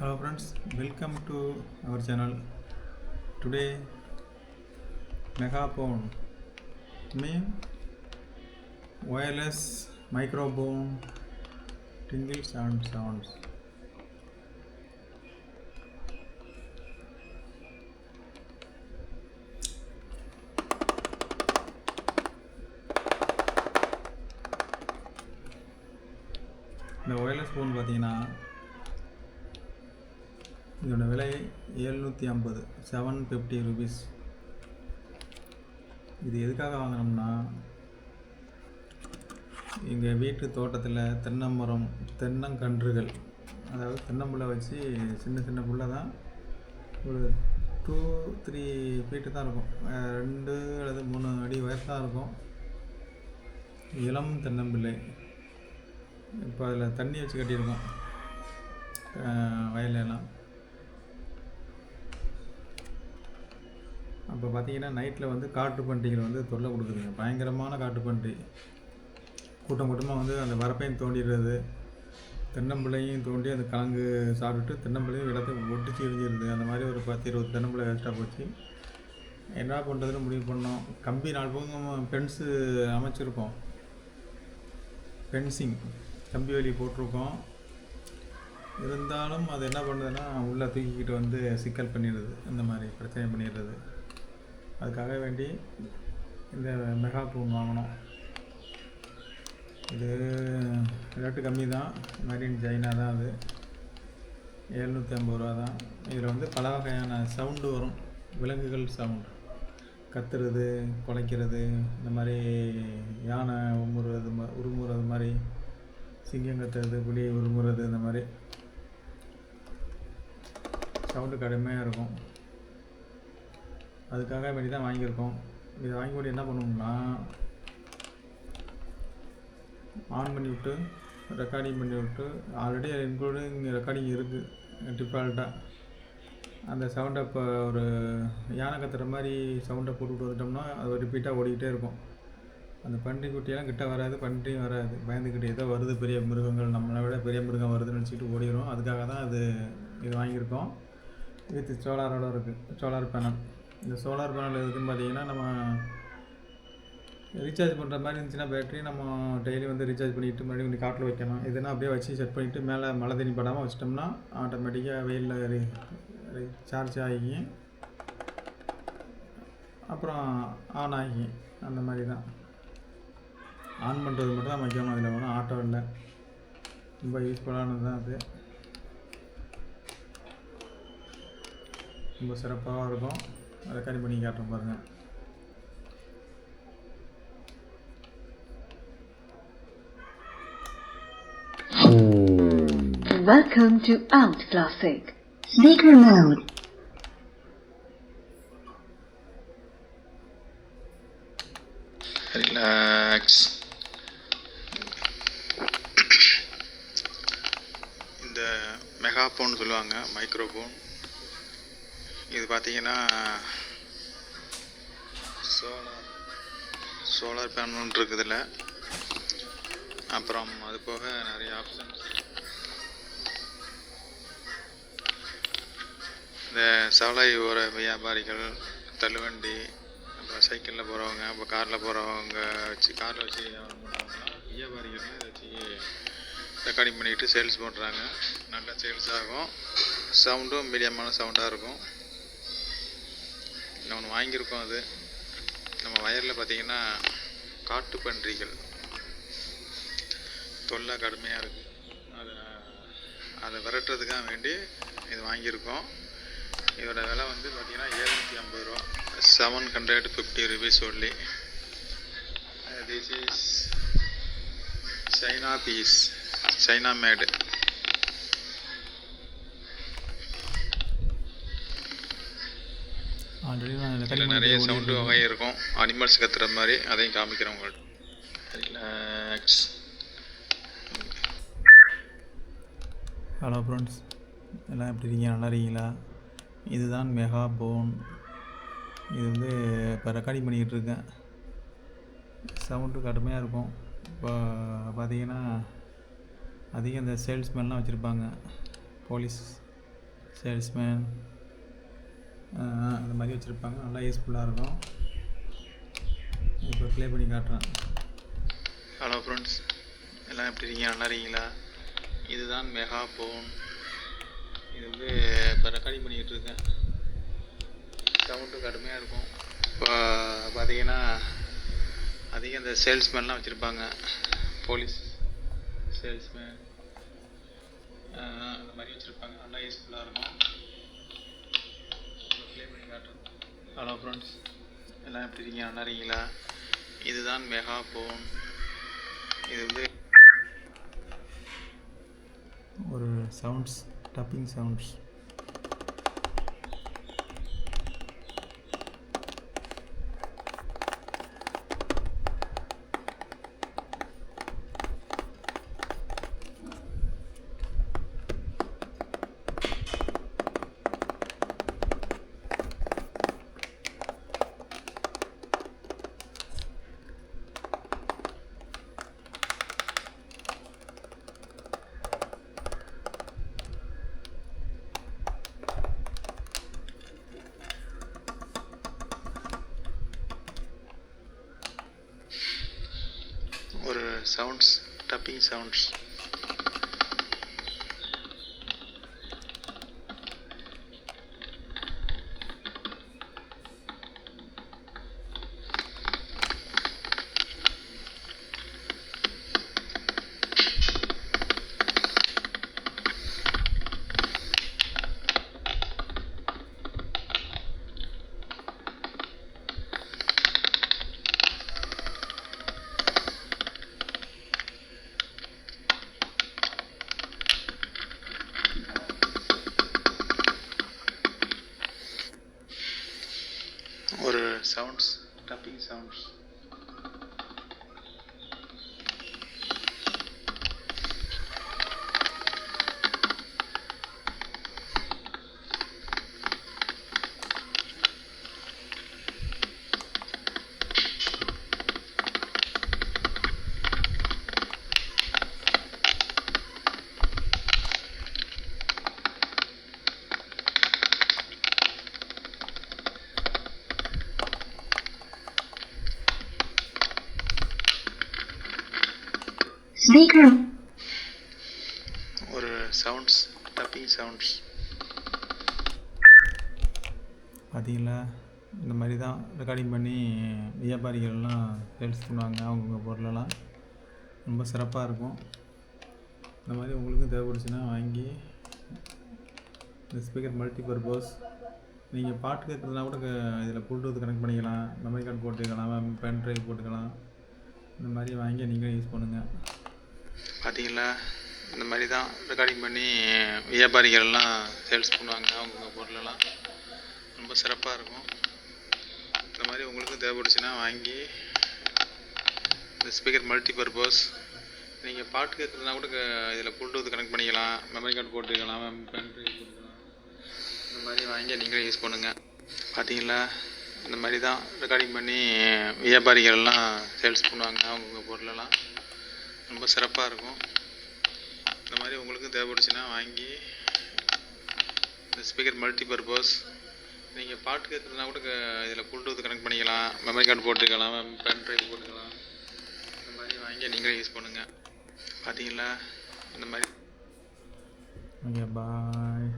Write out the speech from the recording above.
Hello friends, welcome to our channel. Today Megaphone mean wireless microphone tingles and sounds. இந்த wireless phone பார்த்தீங்கன்னா இதோட விலை 750 750 rupees. இது எதுக்காக வாங்கினோம்னா, எங்கள் வீட்டு தோட்டத்தில் தென்னமரம் தென்னங்கன்றுகள், அதாவது தென்னம்புள்ளை வச்சு சின்ன சின்ன புள்ளை தான், ஒரு 2-3 ஃபீட்டு தான் இருக்கும், 2 அல்லது 3 அடி உயரம் தான் இருக்கும். இளம் தென்னம்பிள்ளை. இப்போ அதில் தண்ணி வச்சு கட்டியிருக்கோம் வயலெல்லாம். அப்போ பார்த்தீங்கன்னா நைட்டில் வந்து காட்டு பன்றிகள் வந்து தொல்லை கொடுக்குதுங்க, பயங்கரமான காட்டு பன்றி. கூட்டம் கூட்டமாக வந்து அந்த வரப்பையும் தோண்டிடுறது, தென்னம்பிள்ளையும் தோண்டி அந்த கலங்கு சாப்பிட்டுட்டு தென்னம்பிள்ளையும் இடத்த ஒட்டிச்சு எரிஞ்சிருது. அந்த மாதிரி ஒரு 10-20 தென்னம்பிள்ளை வேஸ்ட்டாக போச்சு. என்ன பண்ணுறதுன்னு முடிவு பண்ணோம். கம்பி 4 பக்கம் ஃபென்ஸு அமைச்சிருக்கோம், ஃபென்சிங் கம்பி வேலி போட்டிருக்கோம். இருந்தாலும் அது என்ன பண்ணுதுன்னா உள்ளே தூக்கிக்கிட்டு வந்து சிக்கல் பண்ணிடுது, இந்த மாதிரி பிரச்சனை பண்ணிடுறது. அதுக்காக வேண்டி இந்த மெகாஃபோன் வாங்கினோம். இது ரேட்டு கம்மி தான், மேட் இன் சைனா தான். அது 750 ரூபா தான். இதில் வந்து பல வகையான சவுண்டு வரும், விலங்குகள் சவுண்டு, கத்துறது, குலைக்கிறது, இந்த மாதிரி யானை உருமுறது மாதிரி, சிங்கம் கத்துறது, புலி உருமுறது, இந்த மாதிரி சவுண்டு கடுமையாக இருக்கும். அதுக்காக வேண்டி தான் வாங்கியிருக்கோம். இதை வாங்கி போட்டு என்ன பண்ணுவோம்னா, ஆன் பண்ணி விட்டு ரெக்கார்டிங் பண்ணி விட்டு, ஆல்ரெடி இன்க்ளூடிங் ரெக்கார்டிங் இருக்குது டிஃபால்ட்டாக. அந்த சவுண்டை இப்போ ஒரு யானை கத்துற மாதிரி சவுண்டை போட்டுவிட்டு வந்துட்டோம்னா அது ரிப்பீட்டாக ஓடிக்கிட்டே இருக்கும். அந்த பன்றி குட்டியெல்லாம் கிட்ட வராது, பன்றியும் வராது, பயந்துக்கிட்டு ஏதோ வருது பெரிய மிருகங்கள், நம்மளை விட பெரிய மிருகம் வருதுன்னு நினச்சிக்கிட்டு ஓடிடும். அதுக்காக தான் இது வாங்கியிருக்கோம். வித் சோலாரோட இருக்குது, சோலார் பேனல். இந்த சோலார் பேனல் எதுக்குன்னு பார்த்தீங்கன்னா, நம்ம ரீசார்ஜ் பண்ணுற மாதிரி இருந்துச்சுன்னா பேட்டரி நம்ம டெய்லி வந்து ரீசார்ஜ் பண்ணிவிட்டு மறுபடியும் கொஞ்சம் காட்டில் வைக்கணும். இதெல்லாம் அப்படியே வச்சு செட் பண்ணிவிட்டு மேலே மழை தண்ணி படாமல் வச்சிட்டோம்னா ஆட்டோமேட்டிக்காக வெயிலில் சார்ஜ் ஆகி அப்புறம் ஆன் ஆகி, அந்த மாதிரி தான். ஆன் பண்ணுறது மட்டும் தான் வைக்கணும், அதில் வேணும், ஆட்டோ இல்லை. ரொம்ப யூஸ்ஃபுல்லானது தான் அது, ரொம்ப சிறப்பாக இருக்கும். ரெக்கார்டிங் பண்ணி காட்டுறோம் பாருங்கள். Welcome to Alt Classic. Speaker mode. Relax. இந்த மெகாஃபோன் சொல்லுவாங்க, மைக்ரோஃபோன். இது பார்த்தீங்கன்னா சோலார் பேனல் இருக்குதுல்ல. அப்புறம் அது போக நிறைய ஆப்ஷன்ஸ். இந்த சாலை ஓர வியாபாரிகள், தள்ளுவண்டி, அப்புறம் சைக்கிளில் போகிறவங்க, இப்போ காரில் போகிறவங்க காரில் வச்சு வியாபாரம் பண்ணுறவங்களாம் வியாபாரிகள்லாம் இதை வச்சு ரெக்கார்டிங் பண்ணிக்கிட்டு சேல்ஸ் பண்ணுறாங்க. நல்லா சேல்ஸ் ஆகும். சவுண்டும் மீடியமான சவுண்டாக இருக்கும். ஒன்று வாங்கியிருக்கோம். அது நம்ம வயலில் பார்த்திங்கன்னா காட்டு பன்றிகள் தொல்லை கடுமையாக இருக்குது. அதை விரட்டுறதுக்காக வேண்டி இது வாங்கியிருக்கோம். இதோட விலை வந்து பார்த்திங்கன்னா 750 ரூபா, 750 rupees only. This is China piece, China made. இதில் நிறைய சவுண்டு வகை இருக்கும், அனிமல்ஸ் கத்துற மாதிரி. அதையும் காமிக்கிறேன் உங்கள்கிட்ட. ரிலாக்ஸ். ஹலோ ஃப்ரெண்ட்ஸ், எல்லாம் எப்படி இருக்கீங்க? நல்லா இருக்கீங்களா? இதுதான் மெகாஃபோன். இது வந்து இப்போ ரெக்கார்டிங் பண்ணிக்கிட்டு இருக்கேன். சவுண்டு கடுமையாக இருக்கும். இப்போ பார்த்தீங்கன்னா அதிகம் இந்த சேல்ஸ்மேன்லாம் வச்சுருப்பாங்க, போலீஸ் சேல்ஸ்மேன் அந்த மாதிரி வச்சுருப்பாங்க. நல்லா யூஸ்ஃபுல்லாக இருக்கும். இப்போ ப்ளே பண்ணி காட்டுறேன். ஹலோ ஃப்ரெண்ட்ஸ், எல்லாம் எப்படி இருக்கீங்க? நல்லா இருக்கீங்களா? இதுதான் மெகா ஃபோன். இது வந்து இப்போ ரெக்கார்டிங் பண்ணிக்கிட்டு இருக்கேன். சவுண்டு கடுமையாக இருக்கும். இப்போ பார்த்தீங்கன்னா அதிகம் இந்த சேல்ஸ்மேன்லாம் வச்சுருப்பாங்க. போலீஸ் சேல்ஸ்மேன் அந்த மாதிரி வச்சுருப்பாங்க. நல்லா யூஸ்ஃபுல்லாக இருக்கும். ப்ளே பண்ணி காட்டுறேன். ஹலோ ஃப்ரெண்ட்ஸ், எல்லாம் எப்படி இருக்கீங்க? நல்லா இருக்கீங்களா? இதுதான் மெகா ஃபோன். இது வந்து ஒரு சவுண்ட்ஸ், டப்பிங் சவுண்ட்ஸ். ஒரு சவுண்ட்ஸ், டப்பிங் சவுண்ட்ஸ். ஒரு சவுண்ட்ஸ், டப்பிங் சவுண்ட்ஸ். Speaker. ஒரு சவுண்ட்ஸ், டப்பிங் சவுண்ட்ஸ். பார்த்தீங்களா, இந்த மாதிரி தான் ரெக்கார்டிங் பண்ணி வியாபாரிகள்லாம் சேல்ஸ் பண்ணுவாங்க. அவங்கவுங்க பொருளெல்லாம் ரொம்ப சிறப்பாக இருக்கும். இந்த மாதிரி உங்களுக்கும் தேவைப்படுச்சுன்னா வாங்கி, இந்த ஸ்பீக்கர் மல்டி பர்பஸ். நீங்கள் பாட்டு கேட்குறதுனா கூட இதில் ப்ளூடூத் கனெக்ட் பண்ணிக்கலாம். மெமரி கார்டு போட்டுக்கலாம், பென் ட்ரைவ் போட்டுக்கலாம். இந்த மாதிரி வாங்கி நீங்களும் யூஸ் பண்ணுங்கள். பார்த்தீங்களா, இந்த மாதிரி தான் ரெக்கார்டிங் பண்ணி வியாபாரிகள்லாம் சேல்ஸ் பண்ணுவாங்க. அவங்கவுங்க பொருளெல்லாம் ரொம்ப சிறப்பாக இருக்கும். இந்த மாதிரி உங்களுக்கும் தேவைப்படுச்சுன்னா வாங்கி, இந்த ஸ்பீக்கர் மல்டி பர்பஸ். நீங்கள் பாட்டு கேட்குறதுனா கூட இதில் ப்ளூடூத் கனெக்ட் பண்ணிக்கலாம். மெமரி கார்டு போட்டுக்கலாம், பென் ட்ரைவ் போட்டுக்கலாம். இந்த மாதிரி வாங்கி நீங்களும் யூஸ் பண்ணுங்கள். பார்த்தீங்களா, இந்த மாதிரி தான் ரெக்கார்டிங் பண்ணி வியாபாரிகள்லாம் சேல்ஸ் பண்ணுவாங்க. அவங்கவுங்க பொருளெல்லாம் ரொம்ப சிறப்பாக இருக்கும். இந்த மாதிரி உங்களுக்கும் தேவைப்படுச்சுன்னா வாங்கி, இந்த ஸ்பீக்கர் மல்டி பர்பஸ். நீங்கள் பாட்டு கேட்குறதுனா கூட இதில் ப்ளூடூத் கனெக்ட் பண்ணிக்கலாம். மெமரி கார்டு போட்டுக்கலாம், பென் ட்ரைவ் போட்டுக்கலாம். இந்த மாதிரி வாங்கி நீங்களும் யூஸ் பண்ணுங்கள். பார்த்தீங்களா, இந்த மாதிரி. ஓகே, பாய்.